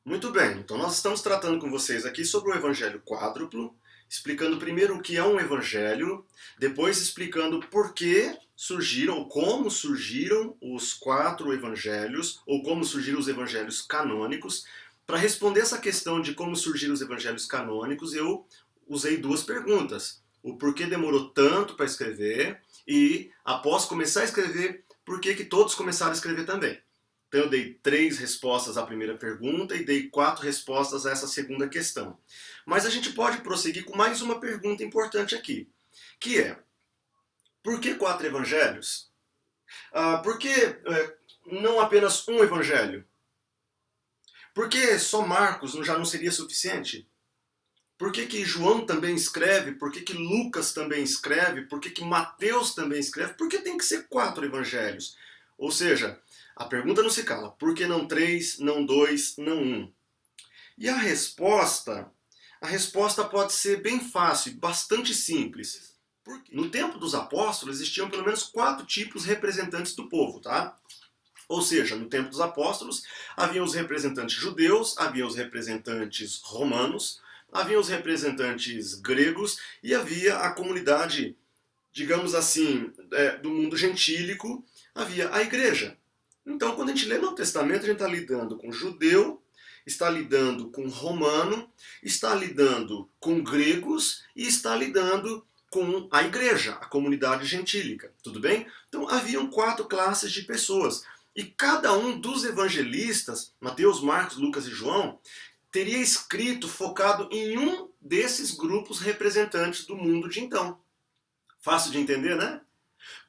Muito bem, então nós estamos tratando com vocês aqui sobre o Evangelho quádruplo, explicando primeiro o que é um Evangelho, depois explicando por que surgiram, ou como surgiram os 4 Evangelhos, ou como surgiram os Evangelhos canônicos. Para responder essa questão de como surgiram os Evangelhos canônicos, eu usei 2 perguntas. O porquê demorou tanto para escrever e, após começar a escrever, por que todos começaram a escrever também. Então eu dei 3 respostas à primeira pergunta e dei 4 respostas a essa segunda questão. Mas a gente pode prosseguir com mais uma pergunta importante aqui, que é, por que 4 evangelhos? Por que não apenas um evangelho? Por que só Marcos já não seria suficiente? Por que João também escreve? Por que Lucas também escreve? Por que Mateus também escreve? Por que tem que ser 4 evangelhos? Ou seja, a pergunta não se cala. Por que não 3, não 2, não 1? E a resposta pode ser bem fácil, bastante simples. No tempo dos apóstolos existiam pelo menos 4 tipos representantes do povo, tá? Ou seja, no tempo dos apóstolos havia os representantes judeus, havia os representantes romanos, havia os representantes gregos e havia a comunidade, digamos assim, do mundo gentílico, havia a igreja. Então, quando a gente lê no Testamento, a gente está lidando com judeu, está lidando com romano, está lidando com gregos e está lidando com a igreja, a comunidade gentílica, tudo bem? Então, haviam 4 classes de pessoas. E cada um dos evangelistas, Mateus, Marcos, Lucas e João, teria escrito focado em um desses grupos representantes do mundo de então. Fácil de entender, né?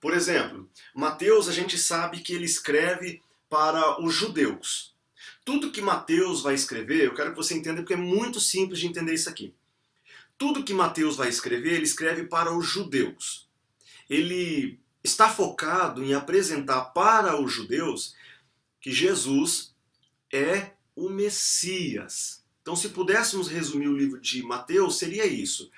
Por exemplo, Mateus, a gente sabe que ele escreve para os judeus. Tudo que Mateus vai escrever, eu quero que você entenda porque é muito simples de entender isso aqui. Tudo que Mateus vai escrever, ele escreve para os judeus. Ele está focado em apresentar para os judeus que Jesus é o Messias. Então, se pudéssemos resumir o livro de Mateus, seria isso.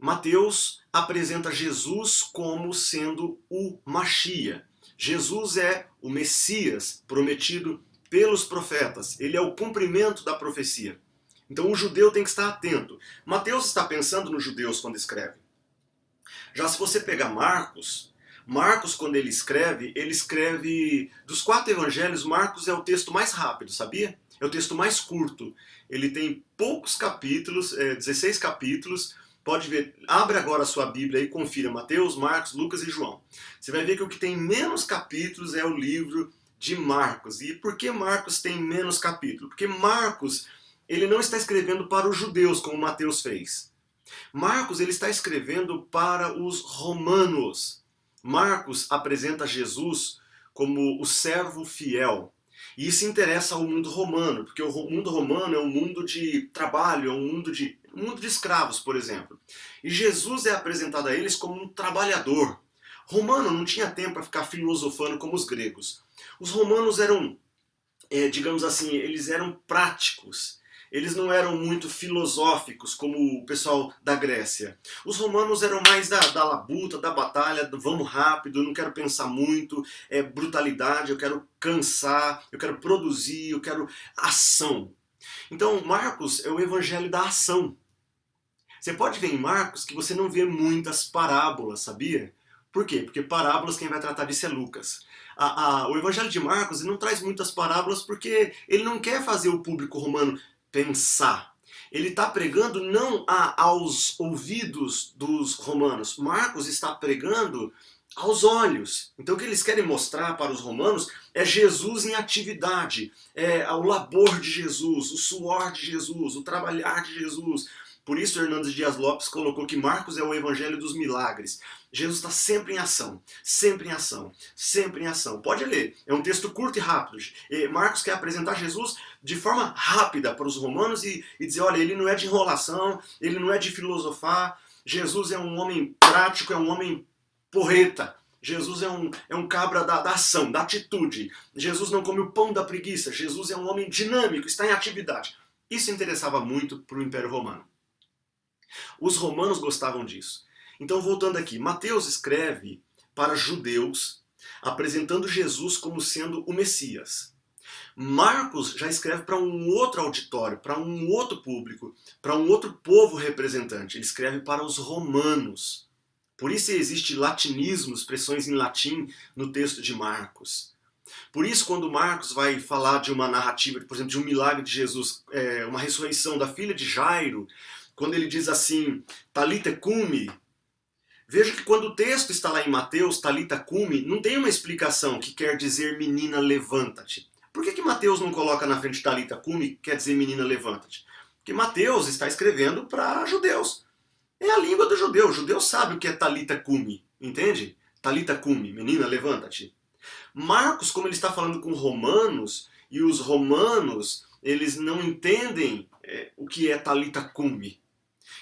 Mateus apresenta Jesus como sendo o Machia. Jesus é o Messias prometido pelos profetas. Ele é o cumprimento da profecia. Então o judeu tem que estar atento. Mateus está pensando nos judeus quando escreve. Já se você pegar Marcos, quando ele escreve dos 4 evangelhos, Marcos é o texto mais rápido, sabia? É o texto mais curto. Ele tem poucos capítulos, 16 capítulos. Pode ver, abre agora a sua Bíblia e confira Mateus, Marcos, Lucas e João. Você vai ver que o que tem menos capítulos é o livro de Marcos. E por que Marcos tem menos capítulos? Porque Marcos, ele não está escrevendo para os judeus, como Mateus fez. Marcos, ele está escrevendo para os romanos. Marcos apresenta Jesus como o servo fiel. E isso interessa ao mundo romano, porque o mundo romano é um mundo de trabalho, é um mundo de escravos, por exemplo. E Jesus é apresentado a eles como um trabalhador. Romano não tinha tempo para ficar filosofando como os gregos. Os romanos eram, digamos assim, eles eram práticos. Eles não eram muito filosóficos como o pessoal da Grécia. Os romanos eram mais da labuta, da batalha, do vamos rápido, não quero pensar muito, brutalidade, eu quero cansar, eu quero produzir, eu quero ação. Então Marcos é o evangelho da ação. Você pode ver em Marcos que você não vê muitas parábolas, sabia? Por quê? Porque parábolas quem vai tratar disso é Lucas. O evangelho de Marcos ele não traz muitas parábolas porque ele não quer fazer o público romano pensar. Ele está pregando não aos ouvidos dos romanos. Marcos está pregando aos olhos. Então o que eles querem mostrar para os romanos é Jesus em atividade, o labor de Jesus, o suor de Jesus, o trabalhar de Jesus. Por isso Hernandes Dias Lopes colocou que Marcos é o evangelho dos milagres. Jesus está sempre em ação, sempre em ação, sempre em ação. Pode ler, é um texto curto e rápido. Marcos quer apresentar Jesus de forma rápida para os romanos e dizer, olha, ele não é de enrolação, ele não é de filosofar. Jesus é um homem prático, é um homem porreta. Jesus é um cabra da ação, da atitude. Jesus não come o pão da preguiça. Jesus é um homem dinâmico, está em atividade. Isso interessava muito para o Império Romano. Os romanos gostavam disso. Então, voltando aqui, Mateus escreve para judeus, apresentando Jesus como sendo o Messias. Marcos já escreve para um outro auditório, para um outro público, para um outro povo representante. Ele escreve para os romanos. Por isso existe latinismo, expressões em latim no texto de Marcos. Por isso, quando Marcos vai falar de uma narrativa, por exemplo, de um milagre de Jesus, uma ressurreição da filha de Jairo, quando ele diz assim, Talita cumi, veja que quando o texto está lá em Mateus, Talita cumi, não tem uma explicação que quer dizer menina levanta-te. Por que Mateus não coloca na frente Talita cumi, que quer dizer menina levanta-te? Porque Mateus está escrevendo para judeus. É a língua do judeu. O judeu sabe o que é Talita cumi, entende? Talita cumi, menina levanta-te. Marcos, como ele está falando com romanos, e os romanos, eles não entendem o que é Talita cumi.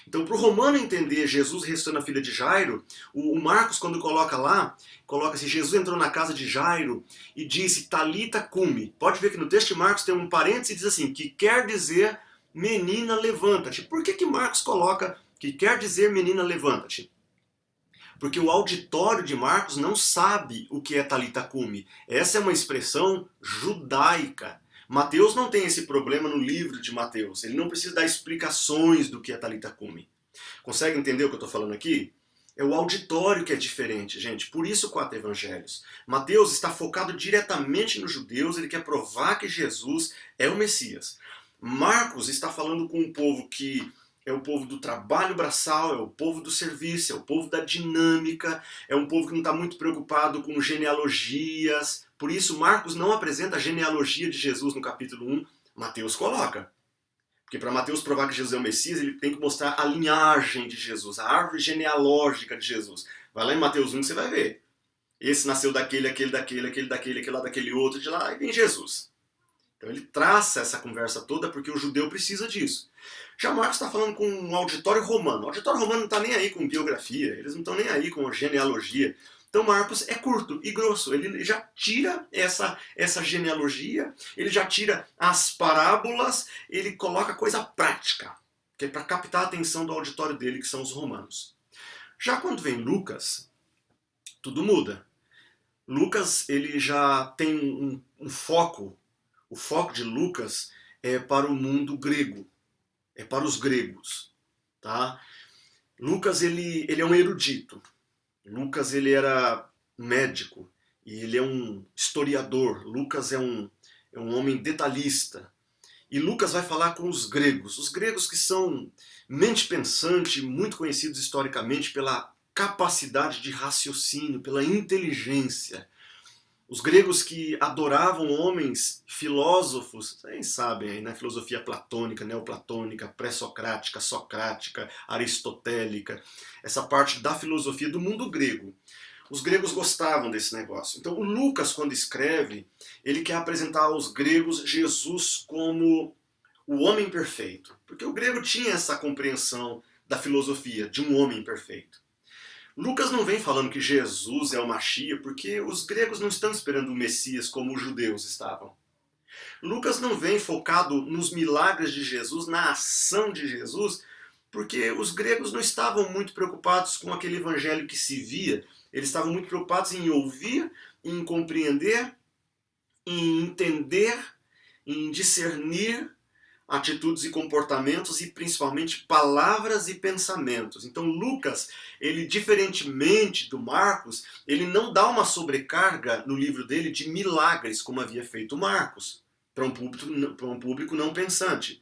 Então, para o romano entender Jesus ressuscitando a filha de Jairo, o Marcos, quando coloca lá, coloca assim, Jesus entrou na casa de Jairo e disse, Talita cumi. Pode ver que no texto de Marcos tem um parênteses e diz assim, que quer dizer menina levanta-te. Por que Marcos coloca que quer dizer menina levanta-te? Porque o auditório de Marcos não sabe o que é Talita cumi. Essa é uma expressão judaica. Mateus não tem esse problema no livro de Mateus. Ele não precisa dar explicações do que é Talita cumi. Consegue entender o que eu estou falando aqui? É o auditório que é diferente, gente. Por isso 4 evangelhos. Mateus está focado diretamente nos judeus. Ele quer provar que Jesus é o Messias. Marcos está falando com um povo que é o povo do trabalho braçal, é o povo do serviço, é o povo da dinâmica, é um povo que não está muito preocupado com genealogias. Por isso, Marcos não apresenta a genealogia de Jesus no capítulo 1, Mateus coloca. Porque para Mateus provar que Jesus é o Messias, ele tem que mostrar a linhagem de Jesus, a árvore genealógica de Jesus. Vai lá em Mateus 1 que você vai ver. Esse nasceu daquele, aquele lá daquele outro, de lá, e vem Jesus. Então ele traça essa conversa toda porque o judeu precisa disso. Já Marcos está falando com um auditório romano. O auditório romano não está nem aí com biografia, eles não estão nem aí com genealogia. Então Marcos é curto e grosso, ele já tira essa genealogia, ele já tira as parábolas, ele coloca coisa prática, que é para captar a atenção do auditório dele, que são os romanos. Já quando vem Lucas, tudo muda. Lucas ele já tem um foco. O foco de Lucas é para o mundo grego, é para os gregos, tá? Lucas ele é um erudito. Lucas ele era médico e ele é um historiador. Lucas é um homem detalhista. E Lucas vai falar com os gregos que são mente pensante, muito conhecidos historicamente pela capacidade de raciocínio, pela inteligência. Os gregos que adoravam homens filósofos, vocês sabem aí, na filosofia platônica, neoplatônica, pré-socrática, socrática, aristotélica, essa parte da filosofia do mundo grego. Os gregos gostavam desse negócio. Então o Lucas, quando escreve, ele quer apresentar aos gregos Jesus como o homem perfeito. Porque o grego tinha essa compreensão da filosofia, de um homem perfeito. Lucas não vem falando que Jesus é o Mashiach, porque os gregos não estão esperando o Messias como os judeus estavam. Lucas não vem focado nos milagres de Jesus, na ação de Jesus, porque os gregos não estavam muito preocupados com aquele evangelho que se via. Eles estavam muito preocupados em ouvir, em compreender, em entender, em discernir atitudes e comportamentos e principalmente palavras e pensamentos. Então Lucas, ele diferentemente do Marcos, ele não dá uma sobrecarga no livro dele de milagres como havia feito Marcos, para um público não pensante.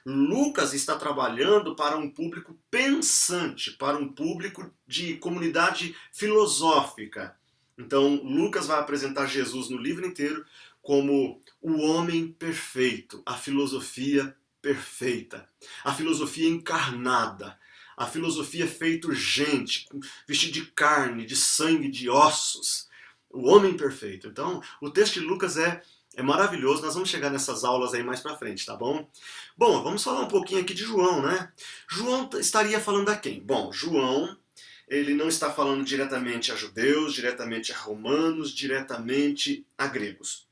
Lucas está trabalhando para um público pensante, para um público de comunidade filosófica. Então Lucas vai apresentar Jesus no livro inteiro como o homem perfeito, a filosofia perfeita, a filosofia encarnada, a filosofia feito gente, vestido de carne, de sangue, de ossos, o homem perfeito. Então, o texto de Lucas é maravilhoso, nós vamos chegar nessas aulas aí mais pra frente, tá bom? Bom, vamos falar um pouquinho aqui de João, né? João estaria falando a quem? Bom, João, ele não está falando diretamente a judeus, diretamente a romanos, diretamente a gregos.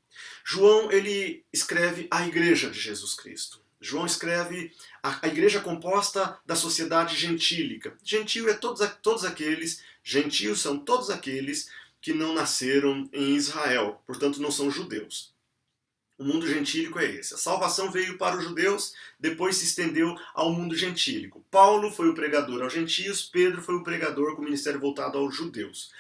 João, ele escreve a igreja de Jesus Cristo. João escreve a igreja composta da sociedade gentílica. Gentil é todos aqueles, gentios são todos aqueles que não nasceram em Israel, portanto não são judeus. O mundo gentílico é esse. A salvação veio para os judeus, depois se estendeu ao mundo gentílico. Paulo foi o pregador aos gentios, Pedro foi o pregador com o ministério voltado aos judeus.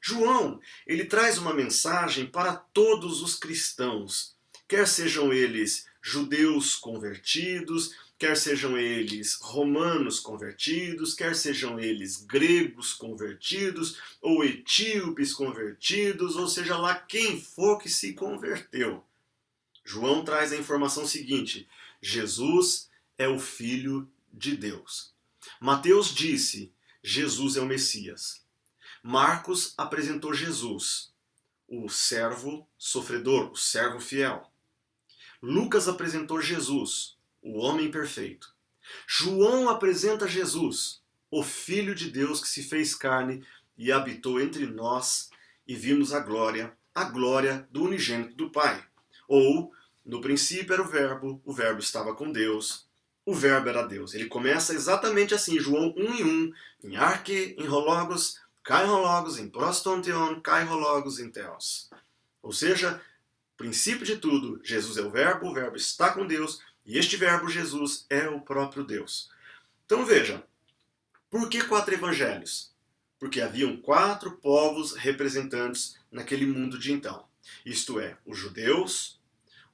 João, ele traz uma mensagem para todos os cristãos, quer sejam eles judeus convertidos, quer sejam eles romanos convertidos, quer sejam eles gregos convertidos, ou etíopes convertidos, ou seja lá quem for que se converteu. João traz a informação seguinte: Jesus é o Filho de Deus. Mateus disse: Jesus é o Messias. Marcos apresentou Jesus, o servo sofredor, o servo fiel. Lucas apresentou Jesus, o homem perfeito. João apresenta Jesus, o Filho de Deus que se fez carne e habitou entre nós, e vimos a glória do unigênito do Pai. Ou, no princípio era o verbo estava com Deus, o verbo era Deus. Ele começa exatamente assim, João 1:1, em arche, em hologos, kai hologos, em prostonteon, kai hologos, em theos. Ou seja, princípio de tudo, Jesus é o verbo está com Deus, e este verbo, Jesus, é o próprio Deus. Então veja, por que 4 evangelhos? Porque haviam 4 povos representantes naquele mundo de então. Isto é, os judeus,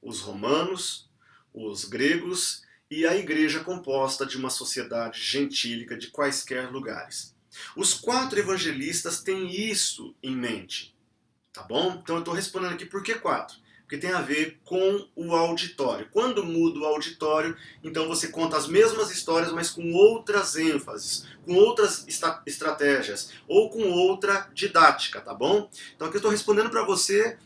os romanos, os gregos e a igreja composta de uma sociedade gentílica de quaisquer lugares. Os 4 evangelistas têm isso em mente, tá bom? Então eu estou respondendo aqui por que 4? Porque tem a ver com o auditório. Quando muda o auditório, então você conta as mesmas histórias, mas com outras ênfases, com outras estratégias, ou com outra didática, tá bom? Então aqui eu estou respondendo para você,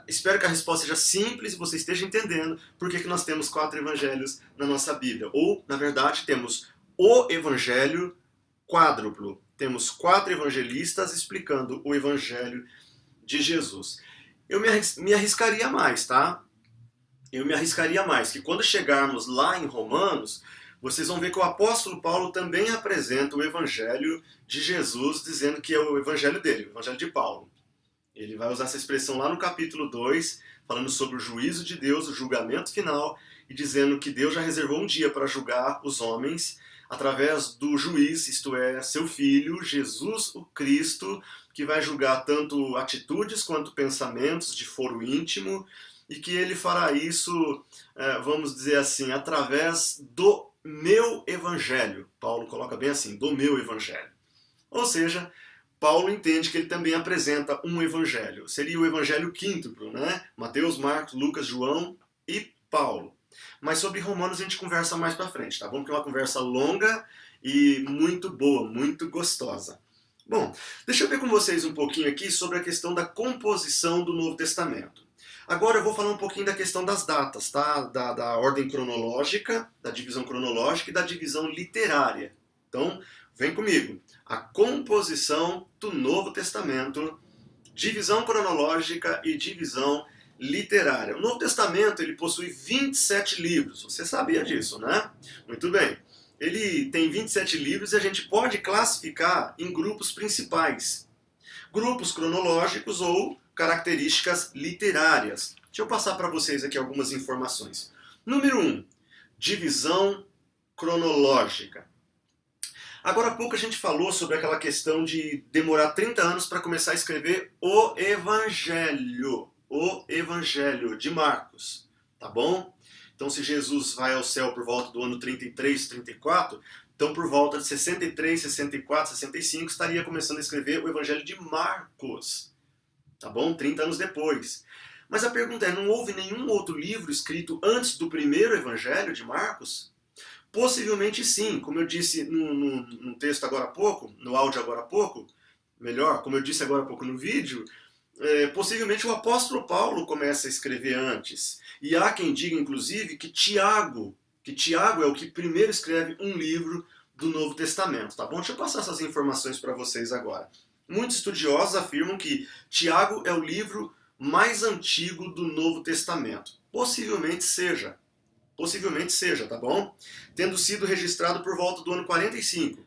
espero que a resposta seja simples e você esteja entendendo por que nós temos 4 evangelhos na nossa Bíblia. Ou, na verdade, temos o evangelho quádruplo. Temos 4 evangelistas explicando o evangelho de Jesus. Eu me arriscaria mais, tá? Eu me arriscaria mais, que quando chegarmos lá em Romanos, vocês vão ver que o apóstolo Paulo também apresenta o evangelho de Jesus, dizendo que é o evangelho dele, o evangelho de Paulo. Ele vai usar essa expressão lá no capítulo 2, falando sobre o juízo de Deus, o julgamento final, e dizendo que Deus já reservou um dia para julgar os homens através do juiz, isto é, seu Filho, Jesus o Cristo, que vai julgar tanto atitudes quanto pensamentos de foro íntimo, e que ele fará isso, vamos dizer assim, através do meu evangelho. Paulo coloca bem assim, do meu evangelho. Ou seja, Paulo entende que ele também apresenta um evangelho. Seria o evangelho quíntuplo, né? Mateus, Marcos, Lucas, João e Paulo. Mas sobre Romanos a gente conversa mais pra frente, tá bom? Porque é uma conversa longa e muito boa, muito gostosa. Bom, deixa eu ver com vocês um pouquinho aqui sobre a questão da composição do Novo Testamento. Agora eu vou falar um pouquinho da questão das datas, tá? Da ordem cronológica, da divisão cronológica e da divisão literária. Então, vem comigo. A composição do Novo Testamento, divisão cronológica e divisão literária. O Novo Testamento ele possui 27 livros. Você sabia disso, né? Muito bem. Ele tem 27 livros e a gente pode classificar em grupos principais. Grupos cronológicos ou características literárias. Deixa eu passar para vocês aqui algumas informações. Número 1. Divisão cronológica. Agora há pouco a gente falou sobre aquela questão de demorar 30 anos para começar a escrever o Evangelho de Marcos, tá bom? Então se Jesus vai ao céu por volta do ano 33, 34, então por volta de 63, 64, 65 estaria começando a escrever o Evangelho de Marcos, tá bom? 30 anos depois. Mas a pergunta é, não houve nenhum outro livro escrito antes do primeiro Evangelho de Marcos? Possivelmente sim, como eu disse no texto agora há pouco, no áudio agora há pouco, melhor, como eu disse agora há pouco no vídeo, possivelmente o apóstolo Paulo começa a escrever antes. E há quem diga, inclusive, que Tiago é o que primeiro escreve um livro do Novo Testamento, tá bom? Deixa eu passar essas informações para vocês agora. Muitos estudiosos afirmam que Tiago é o livro mais antigo do Novo Testamento. Possivelmente seja, tá bom? Tendo sido registrado por volta do ano 45.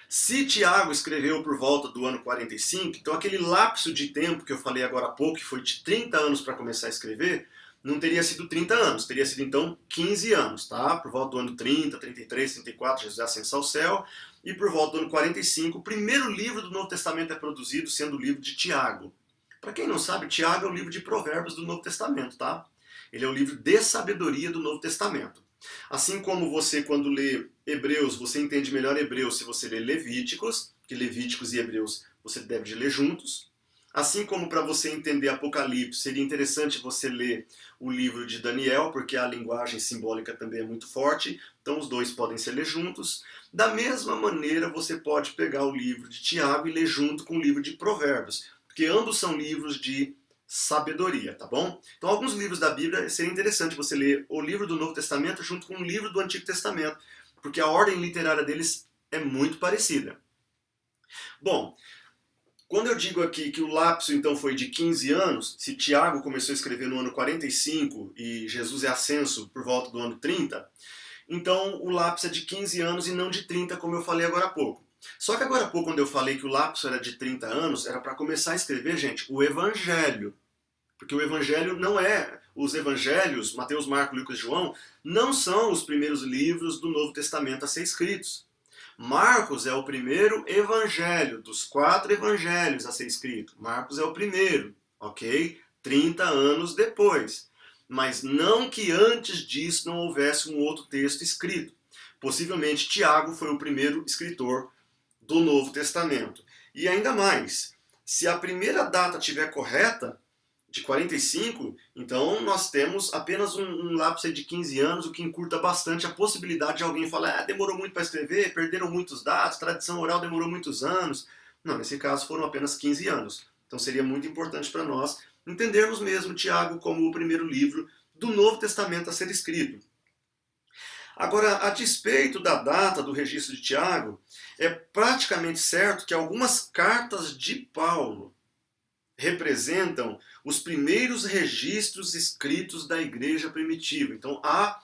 Se Tiago escreveu por volta do ano 45, então aquele lapso de tempo que eu falei agora há pouco, que foi de 30 anos para começar a escrever, não teria sido 30 anos, teria sido então 15 anos, tá? Por volta do ano 30, 33, 34, Jesus ascensão ao céu, e por volta do ano 45, o primeiro livro do Novo Testamento é produzido, sendo o livro de Tiago. Para quem não sabe, Tiago é o livro de Provérbios do Novo Testamento, tá? Ele é o livro de sabedoria do Novo Testamento. Assim como você, quando lê Hebreus, você entende melhor Hebreus se você lê Levíticos, que Levíticos e Hebreus você deve de ler juntos. Assim como para você entender Apocalipse, seria interessante você ler o livro de Daniel, porque a linguagem simbólica também é muito forte, então os dois podem ser ler juntos. Da mesma maneira, você pode pegar o livro de Tiago e ler junto com o livro de Provérbios, porque ambos são livros de sabedoria, tá bom? Então, alguns livros da Bíblia seria interessante você ler o livro do Novo Testamento junto com o livro do Antigo Testamento, porque a ordem literária deles é muito parecida. Bom, quando eu digo aqui que o lapso então foi de 15 anos, se Tiago começou a escrever no ano 45 e Jesus é ascenso por volta do ano 30, então o lapso é de 15 anos e não de 30, como eu falei agora há pouco. Só que agora há pouco, quando eu falei que o lapso era de 30 anos, era para começar a escrever, gente, o Evangelho. Porque o Evangelho não é... Os Evangelhos, Mateus, Marcos, Lucas e João, não são os primeiros livros do Novo Testamento a ser escritos. Marcos é o primeiro evangelho, dos 4 evangelhos a ser escrito. Marcos é o primeiro, ok? 30 anos depois. Mas não que antes disso não houvesse um outro texto escrito. Possivelmente Tiago foi o primeiro escritor do Novo Testamento. E ainda mais, se a primeira data estiver correta, de 45, então nós temos apenas um lapso de 15 anos, o que encurta bastante a possibilidade de alguém falar demorou muito para escrever, perderam muitos dados, tradição oral demorou muitos anos. Não, nesse caso foram apenas 15 anos. Então seria muito importante para nós entendermos mesmo Tiago como o primeiro livro do Novo Testamento a ser escrito. Agora, a despeito da data do registro de Tiago, é praticamente certo que algumas cartas de Paulo representam os primeiros registros escritos da igreja primitiva. Então há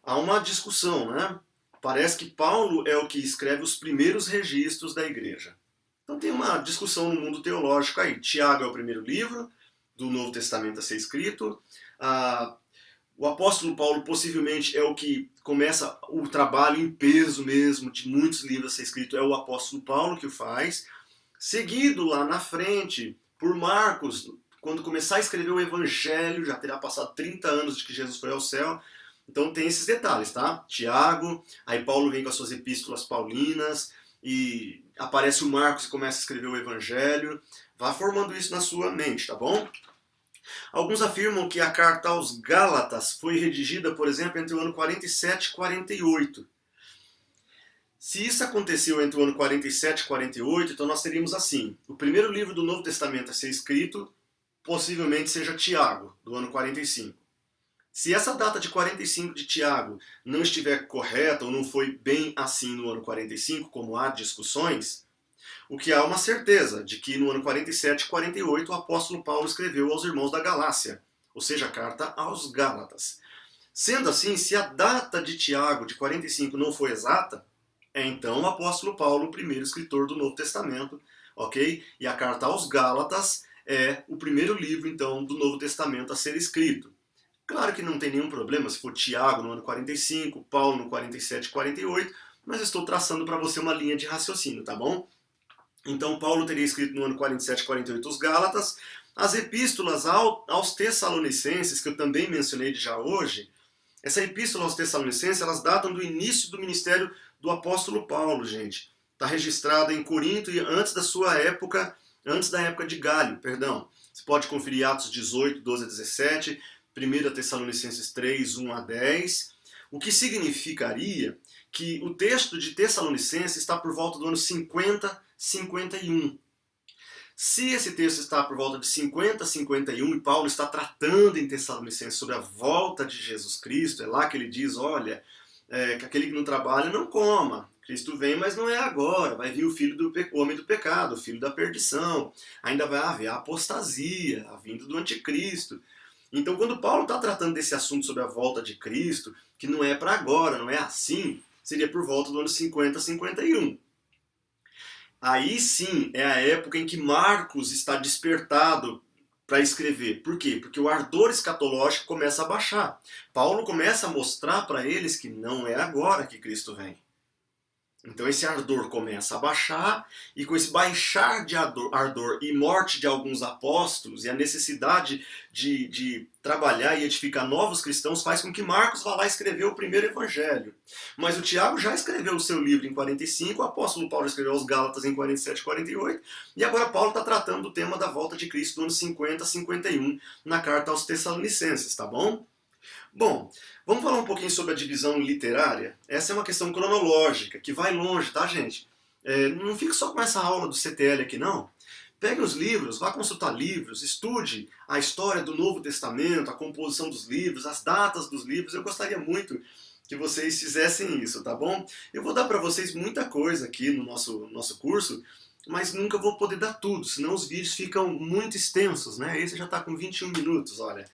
uma discussão, né? Parece que Paulo é o que escreve os primeiros registros da igreja. Então tem uma discussão no mundo teológico aí. Tiago é o primeiro livro do Novo Testamento a ser escrito. O apóstolo Paulo possivelmente é o que começa o trabalho em peso mesmo de muitos livros a ser escrito. É o apóstolo Paulo que o faz. Seguido lá na frente por Marcos, quando começar a escrever o Evangelho, já terá passado 30 anos de que Jesus foi ao céu. Então tem esses detalhes, tá? Tiago, aí Paulo vem com as suas epístolas paulinas, e aparece o Marcos e começa a escrever o Evangelho. Vá formando isso na sua mente, tá bom? Alguns afirmam que a carta aos Gálatas foi redigida, por exemplo, entre o ano 47 e 48. Se isso aconteceu entre o ano 47 e 48, então nós teríamos assim, o primeiro livro do Novo Testamento a ser escrito, possivelmente seja Tiago, do ano 45. Se essa data de 45 de Tiago não estiver correta, ou não foi bem assim no ano 45, como há discussões, o que há uma certeza de que no ano 47 e 48 o apóstolo Paulo escreveu aos irmãos da Galácia, ou seja, a carta aos Gálatas. Sendo assim, se a data de Tiago de 45 não foi exata, é então o apóstolo Paulo o primeiro escritor do Novo Testamento, ok? E a carta aos Gálatas é o primeiro livro, então, do Novo Testamento a ser escrito. Claro que não tem nenhum problema se for Tiago no ano 45, Paulo no 47 e 48, mas estou traçando para você uma linha de raciocínio, tá bom? Então Paulo teria escrito no ano 47 e 48 os Gálatas. As epístolas aos Tessalonicenses, que eu também mencionei já hoje, essa epístola aos Tessalonicenses, elas datam do início do ministério do apóstolo Paulo, gente. Está registrada em Corinto e antes da sua época, antes da época de Galho, perdão. Você pode conferir Atos 18, 12 a 17, 1 Tessalonicenses 3, 1 a 10, o que significaria que o texto de Tessalonicenses está por volta do ano 50, 51. Se esse texto está por volta de 50, 51 e Paulo está tratando em Tessalonicenses sobre a volta de Jesus Cristo, é lá que ele diz, olha, que aquele que não trabalha não coma. Cristo vem, mas não é agora. Vai vir o filho do homem do pecado, o filho da perdição. Ainda vai haver a apostasia, a vinda do anticristo. Então, quando Paulo está tratando desse assunto sobre a volta de Cristo, que não é para agora, não é assim, seria por volta do ano 50, 51. Aí sim é a época em que Marcos está despertado para escrever. Por quê? Porque o ardor escatológico começa a baixar. Paulo começa a mostrar para eles que não é agora que Cristo vem. Então esse ardor começa a baixar, e com esse baixar de ardor e morte de alguns apóstolos, e a necessidade de trabalhar e edificar novos cristãos, faz com que Marcos vá lá escrever o primeiro evangelho. Mas o Tiago já escreveu o seu livro em 45, o apóstolo Paulo escreveu os Gálatas em 47 e 48, e agora Paulo está tratando do tema da volta de Cristo do ano 50 a 51, na carta aos Tessalonicenses, tá bom? Bom, vamos falar um pouquinho sobre a divisão literária? Essa é uma questão cronológica, que vai longe, tá, gente? Não fique só com essa aula do CTL aqui, não. Pegue os livros, vá consultar livros, estude a história do Novo Testamento, a composição dos livros, as datas dos livros. Eu gostaria muito que vocês fizessem isso, tá bom? Eu vou dar para vocês muita coisa aqui no nosso curso, mas nunca vou poder dar tudo, senão os vídeos ficam muito extensos, né? Esse já está com 21 minutos, olha.